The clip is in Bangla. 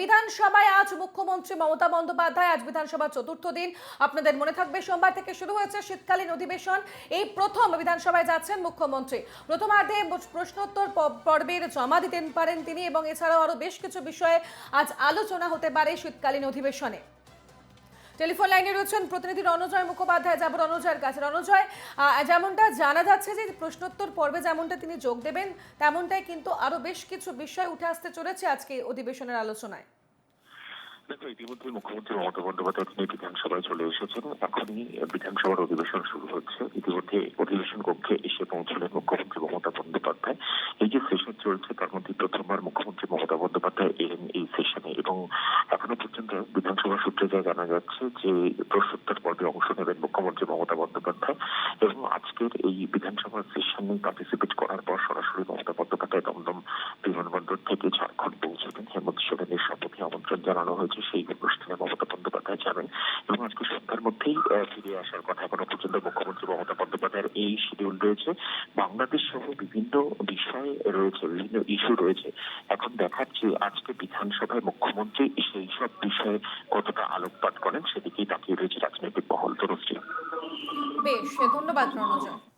বিধানসভায় আজ মুখ্যমন্ত্রী মমতা বন্দ্যোপাধ্যায় আজ বিধানসভার চতুর্থ দিন। আপনাদের মনে থাকবে সোমবার থেকে শুরু হয়েছে শীতকালীন অধিবেশন। এই প্রথম বিধানসভায় যাচ্ছেন মুখ্যমন্ত্রী। প্রথমার্ধে প্রশ্নোত্তর পর্বের জমা দিতে পারেন তিনি এবং এছাড়াও আরো বেশ কিছু বিষয়ে আজ আলোচনা হতে পারে শীতকালীন অধিবেশনে। টেলিফোন লাইনে রয়েছেন প্রতিনিধি রণজয় মুখোপাধ্যায়। যাব রণজয়ের কাছে। রণজয়, যেমনটা জানা যাচ্ছে যে প্রশ্নোত্তর পর্বে যেমনটা তিনি যোগ দেবেন তেমনটাই কিন্তু আরো বেশ কিছু বিষয় উঠে আসতে চলেছে আজকে অধিবেশনের আলোচনায়। দেখো, ইতিমধ্যে মুখ্যমন্ত্রী মমতা বন্দ্যোপাধ্যায় তিনি বিধানসভায় চলে এসেছেন। এখনই বিধানসভার অধিবেশন শুরু হচ্ছে। ইতিমধ্যে অধিবেশন কক্ষে এসে পৌঁছলেন মুখ্যমন্ত্রী মমতা বন্দ্যোপাধ্যায়। এই যে সেশন চলছে তার মধ্যে প্রথমবার মুখ্যমন্ত্রী মমতা বন্দ্যোপাধ্যায় এলেন এই সেশনে এবং এখনো পর্যন্ত বিধানসভা সূত্রে যা জানা যাচ্ছে যে প্রশ্নোত্তর পর্বে অংশ নেবেন মুখ্যমন্ত্রী মমতা বন্দ্যোপাধ্যায় এবং আজকের এই বিধানসভার সেশনে পার্টিসিপেট করার পর সরাসরি মমতা বন্দ্যোপাধ্যায় দমদম বিমানবন্দর থেকে ঝাড়খণ্ড পৌঁছবেন। হেমন্ত সোরেনের শপথে আমন্ত্রণ জানানো হয়েছে, সেই অনুষ্ঠানে মমতা বন্দ্যোপাধ্যায় যাবেন এবং আজকে সন্ধ্যার মধ্যেই ফিরে আসার কথা। এখনো পর্যন্ত মুখ্যমন্ত্রী মমতা বন্দ্যোপাধ্যায়ের এই শিডিউল রয়েছে। বাংলাদেশ সহ বিভিন্ন বিষয় রয়েছে, বিভিন্ন ইস্যু রয়েছে। এখন দেখার যে আজকে বিধানসভায় মুখ্যমন্ত্রী সেই সব বিষয়ে কতটা আলোকপাত করেন সেদিকেই তাকিয়ে রয়েছে রাজনৈতিক মহল। তনুশ্রী, বেশ, ধন্যবাদ রণজয়।